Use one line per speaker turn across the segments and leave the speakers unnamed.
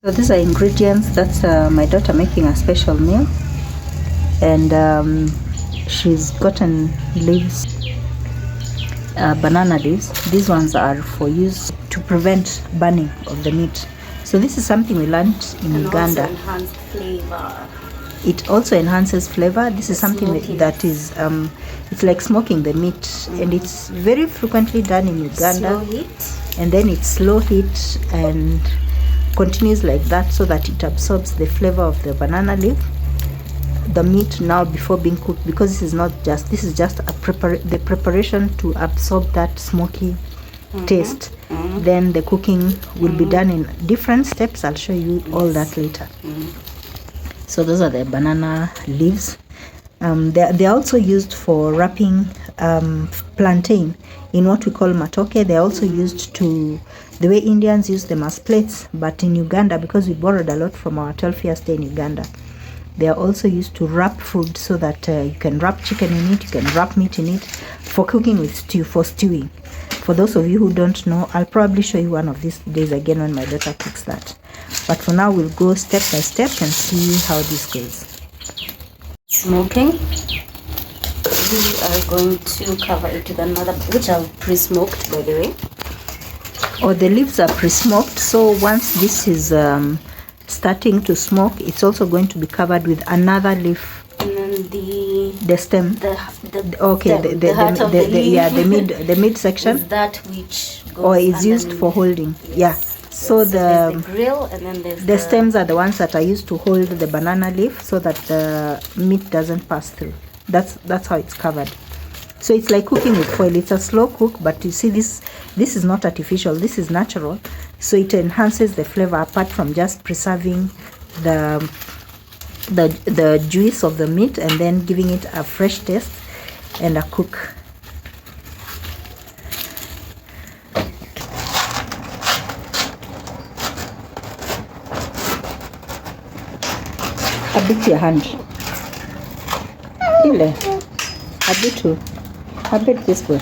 So these are ingredients. That's my daughter making a special meal, and she's gotten leaves, banana leaves. These ones are for use to prevent burning of the meat. So this is something we learned in Uganda.
Also enhanced flavor.
It also enhances flavor. This is something that is it's like smoking the meat, and it's very frequently done in Uganda.
Slow heat.
And then it's slow heat and continues like that, so that it absorbs the flavor of the banana leaf, the meat now before being cooked, because this is just the preparation to absorb that smoky taste. Then the cooking will be done in different steps. I'll show you all that later. So those are the banana leaves. They're also used for wrapping plantain in what we call matoke. They're also used to the way Indians use them as plates, but in Uganda, because we borrowed a lot from our 12-year stay in Uganda, they are also used to wrap food, so that you can wrap chicken in it, you can wrap meat in it for cooking with for stewing. For those of you who don't know, I'll probably show you one of these days again when my daughter cooks that. But for now, we'll go step by step and see how this goes.
Smoking. We are going to cover it with another, which I've pre-smoked, by the way.
Oh, the leaves are pre-smoked, so once this is starting to smoke, it's also going to be covered with another leaf.
And then
the stem.
The
heart of the leaf. Yeah, the mid section.
Is that which goes
or is used for holding.
Yes.
Yeah. So
the grill, and then there's
the stems are the ones that are used to hold the banana leaf, so that the meat doesn't pass through. That's how it's covered. So it's like cooking with foil. It's a slow cook, but you see this is not artificial. This is natural. So it enhances the flavor, apart from just preserving the juice of the meat and then giving it a fresh taste and a cook. A bit your hand. Ile. A bit too. A bit this way.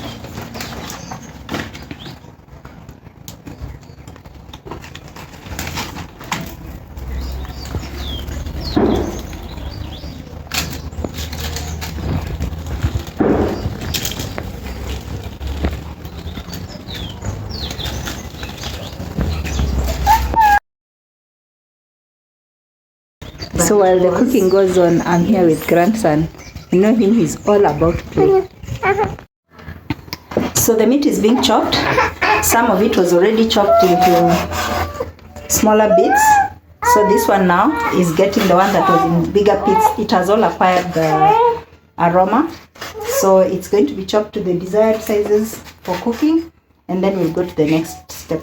So while the cooking goes on, I'm here with grandson. You know him, he's all about play. So the meat is being chopped. Some of it was already chopped into smaller bits. So this one now is getting the one that was in bigger bits. It has all acquired the aroma. So it's going to be chopped to the desired sizes for cooking, and then we'll go to the next step.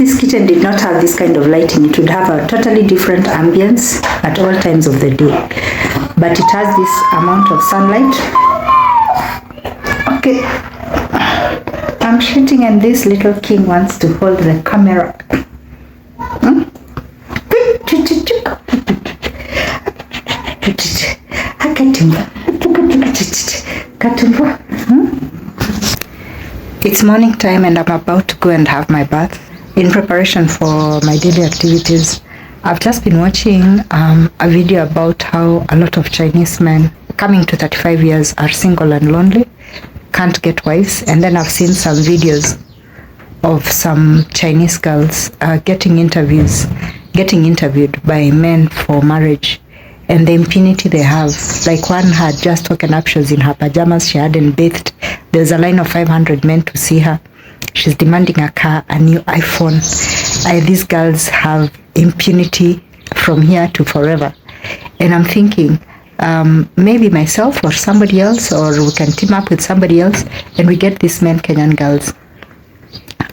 this kitchen did not have this kind of lighting, it would have a totally different ambience at all times of the day. But it has this amount of sunlight. Okay, I'm shooting and this little king wants to hold the camera. It's morning time and I'm about to go and have my bath in preparation for my daily activities. I've just been watching a video about how a lot of Chinese men coming to 35 years are single and lonely, can't get wives, and then I've seen some videos of some Chinese girls getting interviewed by men for marriage, and the impunity they have. Like one had just taken up, she was in her pajamas, she hadn't bathed. There's a line of 500 men to see her. She's demanding a car, a new iPhone. These girls have impunity from here to forever. And I'm thinking, maybe myself or somebody else, or we can team up with somebody else and we get these men Kenyan girls.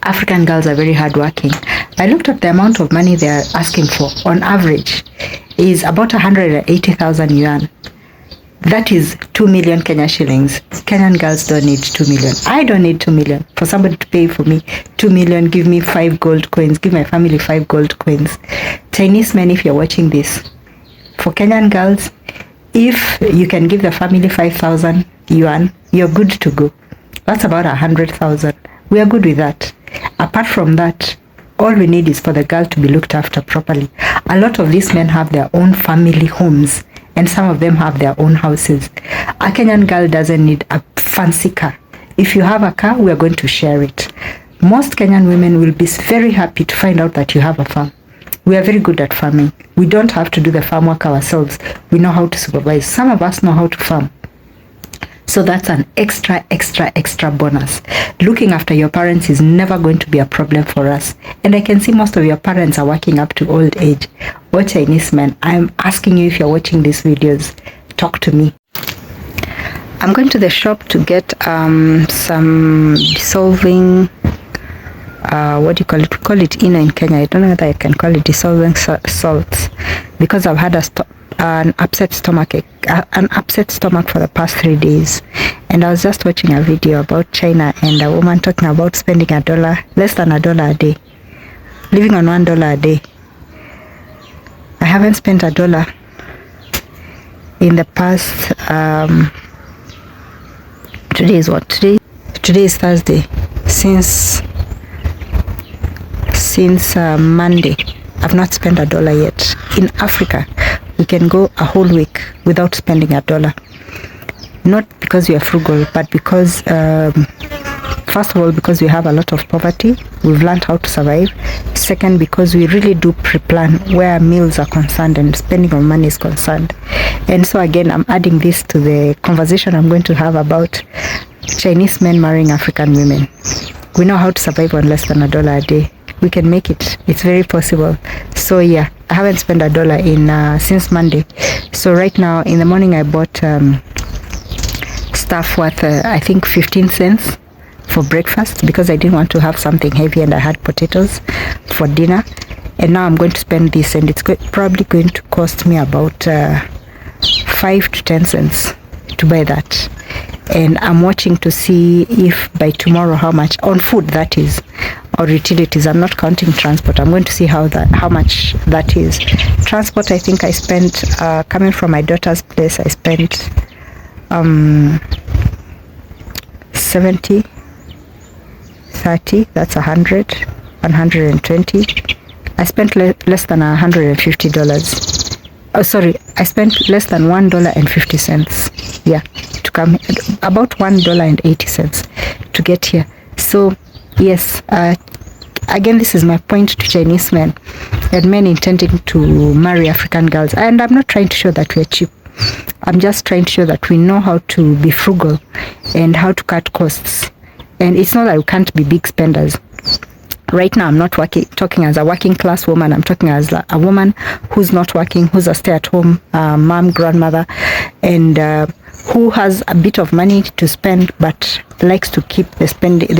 African girls are very hardworking. I looked at the amount of money they are asking for. On average is about 180,000 yuan. That is 2 million Kenya shillings. Kenyan girls don't need 2 million. I don't need 2 million for somebody to pay for me 2 million. Give me 5 gold coins. Give my family 5 gold coins. Chinese men, if you're watching this, for Kenyan girls, if you can give the family 5,000 yuan, you're good to go. That's about 100,000. We are good with that. Apart from that, all we need is for the girl to be looked after properly. A lot of these men have their own family homes, and some of them have their own houses. A Kenyan girl doesn't need a fancy car. If you have a car, we are going to share it. Most Kenyan women will be very happy to find out that you have a farm. We are very good at farming. We don't have to do the farm work ourselves. We know how to supervise. Some of us know how to farm. So that's an extra bonus. Looking after your parents is never going to be a problem for us. And I can see most of your parents are working up to old age. Or Chinese men, I'm asking you, if you're watching these videos, talk to me. I'm going to the shop to get some dissolving, what do you call it? We call it Ina in Kenya. I don't know whether I can call it dissolving salts, because I've had an upset stomach for the past 3 days. And I was just watching a video about China and a woman talking about spending less than $1 a day, living on $1 a day. I haven't spent $1 in the past. Today is what? Today is Thursday. Since Monday, I've not spent $1 yet. In Africa, we can go a whole week without spending $1. Not because we are frugal, but because, first of all, because we have a lot of poverty. We've learned how to survive. Second, because we really do pre-plan where meals are concerned and spending of money is concerned. And so again, I'm adding this to the conversation I'm going to have about Chinese men marrying African women. We know how to survive on less than $1 a day. We can make it. It's very possible. So yeah, I haven't spent $1 since Monday. So right now in the morning I bought stuff worth I think 15 cents for breakfast, because I didn't want to have something heavy, and I had potatoes for dinner. And now I'm going to spend this, and it's probably going to cost me about 5 to 10 cents to buy that. And I'm watching to see if by tomorrow how much on food, that is, or utilities. I'm not counting transport. I'm going to see how much that is. Transport, I think I spent coming from my daughter's place, I spent 70, 30, that's 100, 120. I spent less than $150. Oh, sorry, I spent less than $1.50. Yeah, to come, about $1.80 to get here. So yes, again, this is my point to Chinese men and men intending to marry African girls. And I'm not trying to show that we're cheap. I'm just trying to show that we know how to be frugal and how to cut costs. And it's not that we can't be big spenders. Right now, I'm not talking as a working class woman. I'm talking as a woman who's not working, who's a stay-at-home mom, grandmother, and who has a bit of money to spend but likes to keep the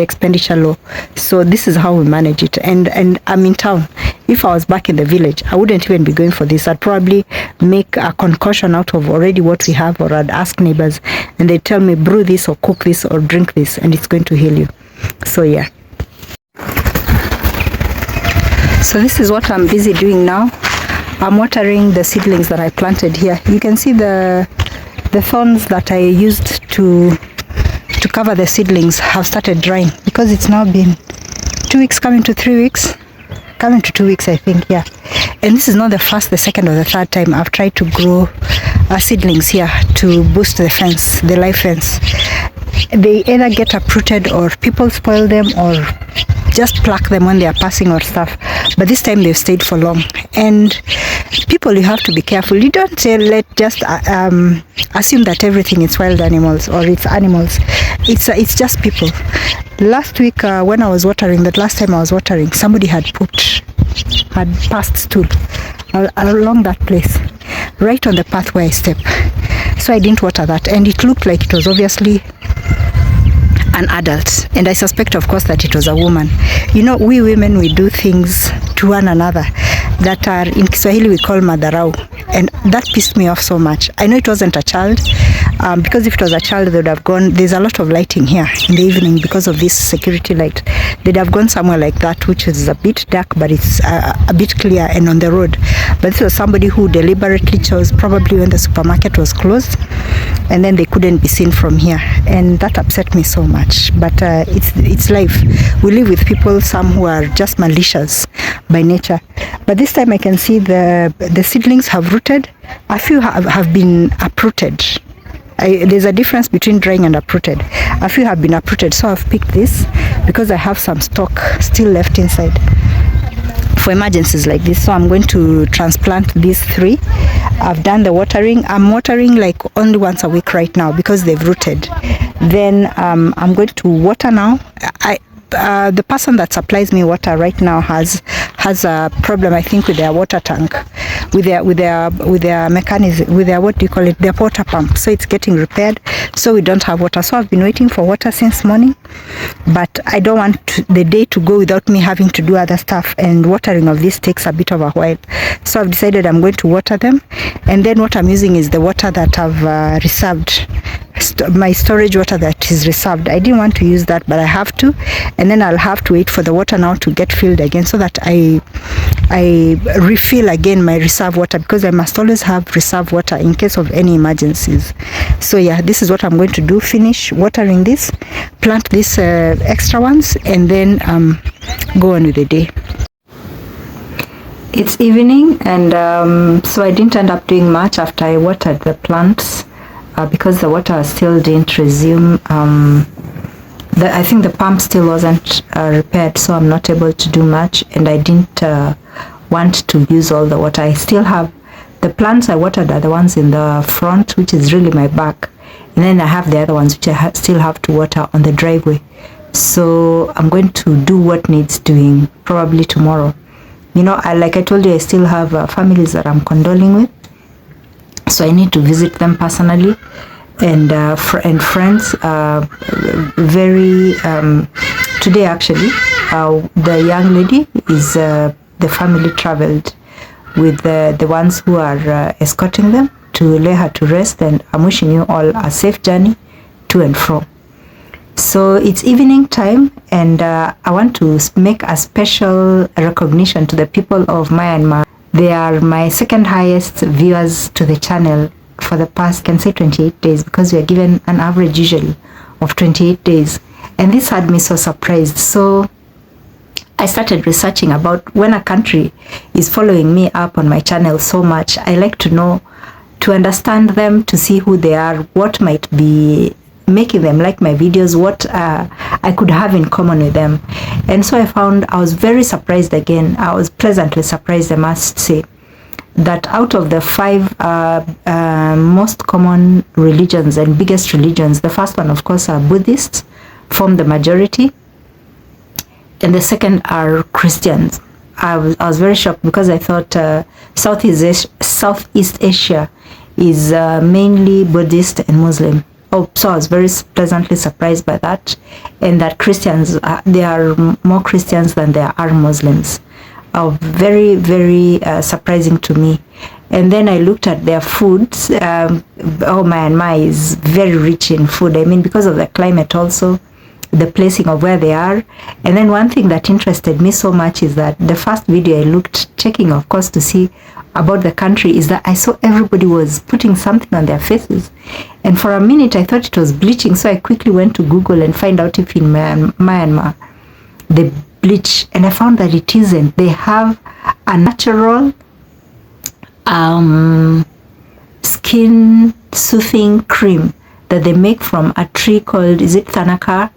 expenditure low. So this is how we manage it. And I'm in town. If I was back in the village, I wouldn't even be going for this. I'd probably make a concoction out of already what we have, or I'd ask neighbors and they tell me brew this or cook this or drink this and it's going to heal you. So yeah. So this is what I'm busy doing now. I'm watering the seedlings that I planted here. You can see the thorns that I used to cover the seedlings have started drying, because it's now been 2 weeks, coming to 3 weeks, coming to 2 weeks I think, yeah. And this is not the first, the second or the third time I've tried to grow seedlings here to boost the fence, the live fence. They either get uprooted or people spoil them or just pluck them when they are passing or stuff. But this time they've stayed for long. And people, you have to be careful. You don't just assume that everything is wild animals or it's animals. It's just people. Last week when I was watering, that last time I was watering, somebody had passed stool along that place, right on the path where I step. So I didn't water that, and it looked like it was obviously an adult, and I suspect of course that it was a woman. You know, we women, we do things to one another that are, in Kiswahili we call madharau, and that pissed me off so much. I know it wasn't a child, because if it was a child they would have gone, there's a lot of lighting here in the evening because of this security light, they'd have gone somewhere like that, which is a bit dark but it's a bit clear and on the road. But this was somebody who deliberately chose, probably when the supermarket was closed, and then they couldn't be seen from here, and that upset me so much. But it's life. We live with people, some who are just malicious by nature. But this time I can see the seedlings have rooted. A few have been uprooted. There's a difference between drying and uprooted. A few have been uprooted, so I've picked this because I have some stock still left inside for emergencies like this. So I'm going to transplant these 3. I've done the watering. I'm watering like only once a week right now because they've rooted. Then I'm going to water now. The person that supplies me water right now has a problem, I think, with their water tank, with their mechanism, with their, what do you call it, their water pump. So it's getting repaired, so we don't have water. So I've been waiting for water since morning, but I don't want the day to go without me having to do other stuff, and watering of this takes a bit of a while. So I've decided I'm going to water them, and then what I'm using is the water that I've reserved, my storage water that is reserved. I didn't want to use that, but I have to, and then I'll have to wait for the water now to get filled again, so that I refill again my reserve water, because I must always have reserve water in case of any emergencies. So yeah, this is what I'm going to do: finish watering this, plant these extra ones, and then go on with the day. It's evening, and so I didn't end up doing much after I watered the plants. Because the water still didn't resume, I think the pump still wasn't repaired, so I'm not able to do much, and I didn't want to use all the water. I still have the plants I watered are the ones in the front, which is really my back, and then I have the other ones which I still have to water on the driveway. So I'm going to do what needs doing probably tomorrow. You know, like I told you, I still have families that I'm condoling with. So I need to visit them personally, and friends. Today actually, the young lady is the family traveled with the ones who are escorting them to lay her to rest, and I'm wishing you all a safe journey to and fro. So it's evening time, and I want to make a special recognition to the people of Myanmar. They are my second highest viewers to the channel for the past, can say 28 days, because we are given an average usually of 28 days. And this had me so surprised. So I started researching about when a country is following me up on my channel so much. I like to know, to understand them, to see who they are, what might be making them like my videos, what I could have in common with them. And so I was very surprised again. I was pleasantly surprised, I must say, that out of the 5 most common religions and biggest religions, the first one of course are Buddhists, form the majority, and the second are Christians. I was very shocked, because I thought Southeast Asia is mainly Buddhist and Muslim. Oh, so I was very pleasantly surprised by that, and that Christians, there are more Christians than there are Muslims. Very, very surprising to me. And then I looked at their foods. Myanmar is very rich in food. I mean, because of the climate also, the placing of where they are. And then one thing that interested me so much is that the first video I looked, checking of course to see about the country, is that I saw everybody was putting something on their faces. And for a minute I thought it was bleaching, so I quickly went to Google and find out if in Myanmar they bleach, and I found that it isn't. They have a natural skin soothing cream that they make from a tree called, is it Thanakar?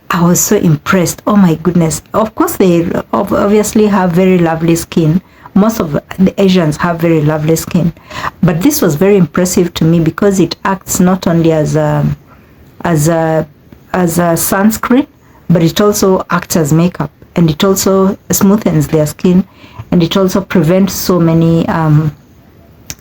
I was so impressed. Oh my goodness. Of course they obviously have very lovely skin. Most of the Asians have very lovely skin, but this was very impressive to me because it acts not only as a sunscreen, but it also acts as makeup, and it also smoothens their skin, and it also prevents so many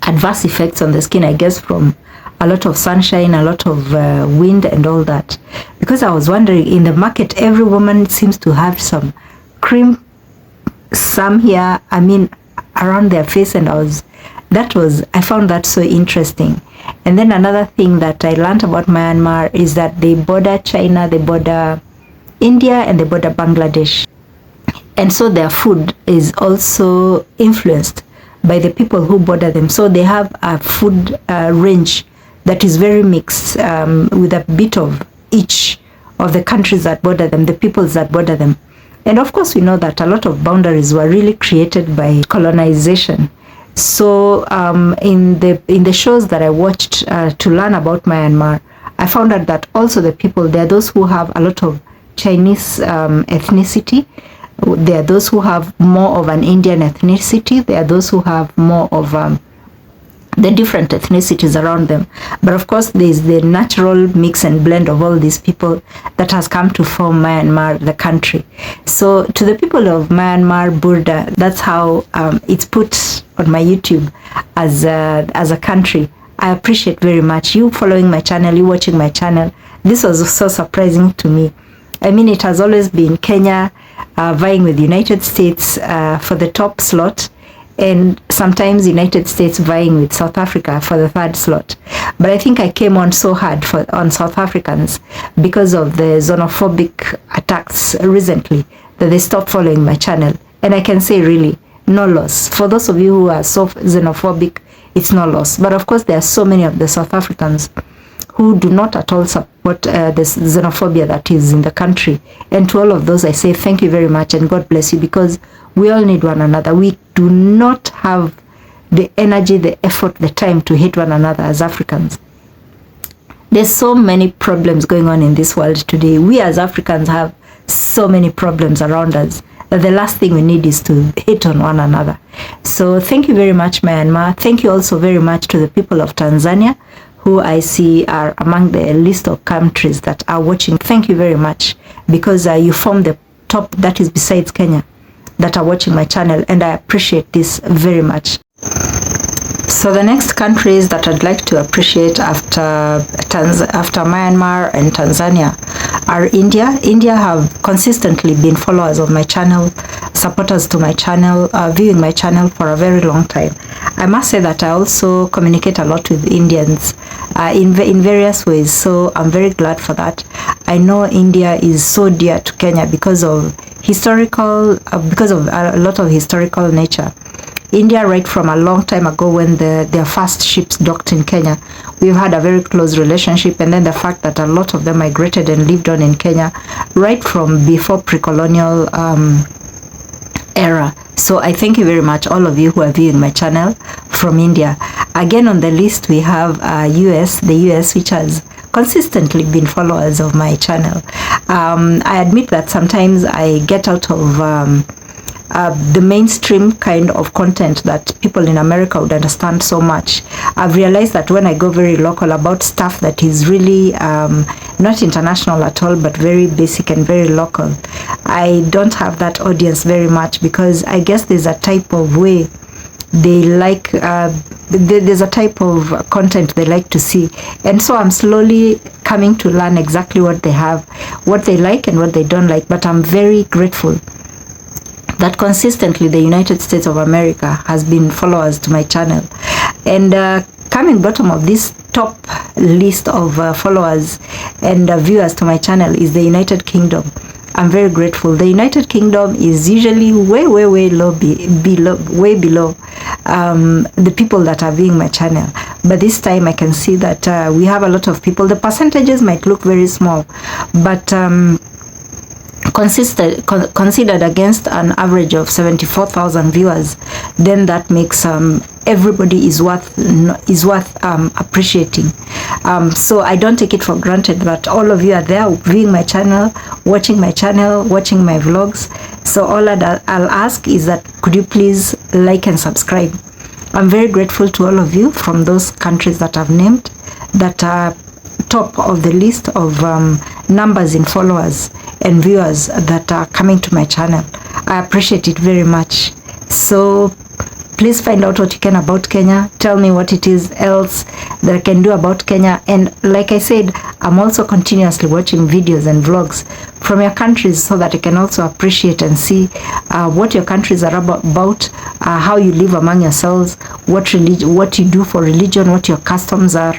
adverse effects on the skin, I guess, from a lot of sunshine, a lot of wind and all that. Because I was wondering, in the market every woman seems to have some cream, some here, I mean around their face, and I found that so interesting. And then another thing that I learned about Myanmar is that they border China, they border India, and they border Bangladesh, and so their food is also influenced by the people who border them. So they have a food range that is very mixed, with a bit of each of the countries that border them, the peoples that border them. And of course we know that a lot of boundaries were really created by colonization. So in the shows that I watched to learn about Myanmar, I found out that also the people, there are those who have a lot of Chinese ethnicity, there are those who have more of an Indian ethnicity, there are those who have more of the different ethnicities around them. But of course there is the natural mix and blend of all these people that has come to form Myanmar, the country. So to the people of Myanmar, Burda, that's how it's put on my YouTube as a country. I appreciate very much you following my channel, you watching my channel. This was so surprising to me. I mean, it has always been Kenya vying with the United States for the top slot, and sometimes United States vying with South Africa for the third slot. But I think I came on so hard on South Africans because of the xenophobic attacks recently that they stopped following my channel. And I can say really, no loss. For those of you who are so xenophobic, it's no loss. But of course there are so many of the South Africans who do not at all support this xenophobia that is in the country. And to all of those I say thank you very much and God bless you, because we all need one another. We do not have the energy, the effort, the time to hate one another as Africans. There's so many problems going on in this world today. We as Africans have so many problems around us that the last thing we need is to hate on one another. So thank you very much, Myanmar. Thank you also very much to the people of Tanzania, who I see are among the list of countries that are watching. Thank you very much, because you form the top, that is besides Kenya, that are watching my channel, and I appreciate this very much. So the next countries that I'd like to appreciate after Myanmar and Tanzania are India. India have consistently been followers of my channel, supporters to my channel, viewing my channel for a very long time. I must say that I also communicate a lot with Indians in various ways, so I'm very glad for that. I know India is so dear to Kenya because of a lot of historical nature. India, right from a long time ago when their first ships docked in Kenya, we've had a very close relationship, and then the fact that a lot of them migrated and lived on in Kenya right from before pre-colonial era. So I thank you very much, all of you who are viewing my channel from India. Again on the list we have the US, which has consistently been followers of my channel. I admit that sometimes I get out of the mainstream kind of content that people in America would understand so much. I've realized that when I go very local about stuff that is really not international at all, but very basic and very local, I don't have that audience very much, because I guess there's a type of way they like there's a type of content they like to see, and so I'm slowly coming to learn exactly what they have, what they like and what they don't like. But I'm very grateful that consistently the United States of America has been followers to my channel, and coming bottom of this top list of followers and viewers to my channel is the United Kingdom. I'm very grateful. The United Kingdom is usually way low, way below the people that are viewing my channel, but this time I can see that we have a lot of people. The percentages might look very small, but considered against an average of 74,000 viewers, then that makes everybody is worth appreciating. So I don't take it for granted that all of you are there viewing my channel, watching my vlogs. So all I'll ask is that could you please like and subscribe. I'm very grateful to all of you from those countries that I've named that are top of the list of numbers in followers and viewers that are coming to my channel. I appreciate it very much. So please find out what you can about Kenya. Tell me what it is else that I can do about Kenya. And like I said, I'm also continuously watching videos and vlogs from your countries so that I can also appreciate and see what your countries are about, how you live among yourselves, what you do for religion, what your customs are,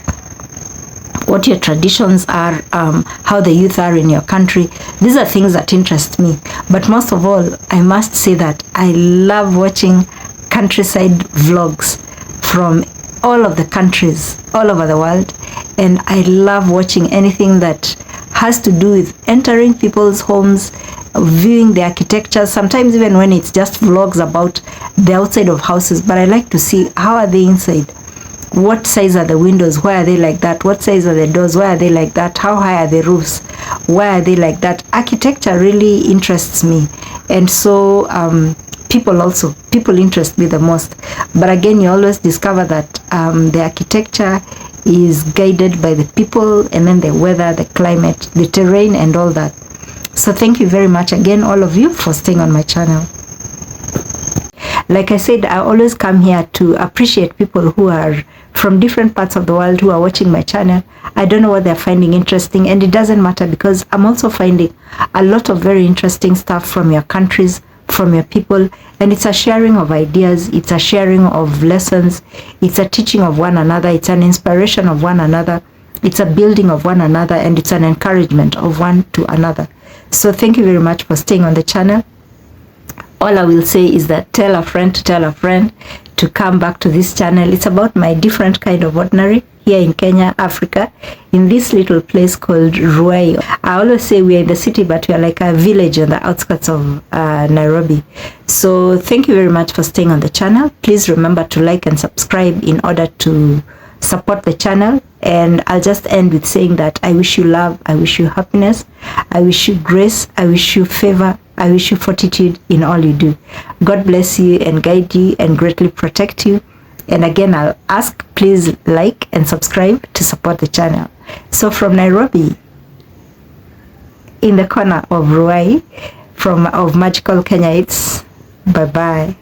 what your traditions are, how the youth are in your country. These are things that interest me. But most of all, I must say that I love watching countryside vlogs from all of the countries all over the world, and I love watching anything that has to do with entering people's homes, viewing the architecture, sometimes even when it's just vlogs about the outside of houses. But I like to see how are they inside. What size are the windows? Why are they like that? What size are the doors? Why are they like that? How high are the roofs? Why are they like that? Architecture really interests me, and so people interest me the most. But again, you always discover that the architecture is guided by the people, and then the weather, the climate, the terrain, and all that. So thank you very much again, all of you, for staying on my channel. Like I said, I always come here to appreciate people who are from different parts of the world who are watching my channel. I don't know what they're finding interesting, and it doesn't matter, because I'm also finding a lot of very interesting stuff from your countries, from your people, and it's a sharing of ideas, it's a sharing of lessons, it's a teaching of one another, it's an inspiration of one another, it's a building of one another, and it's an encouragement of one to another. So thank you very much for staying on the channel. All I will say is that tell a friend to come back to this channel. It's about my different kind of ordinary here in Kenya, Africa, in this little place called Ruai. I always say we are in the city, but we are like a village on the outskirts of Nairobi. So thank you very much for staying on the channel. Please remember to like and subscribe in order to support the channel. And I'll just end with saying that I wish you love, I wish you happiness, I wish you grace, I wish you favor, I wish you fortitude in all you do. God bless you and guide you and greatly protect you. And again, I'll ask, please like and subscribe to support the channel. So from Nairobi, in the corner of Ruai, of magical Kenya, it's bye-bye.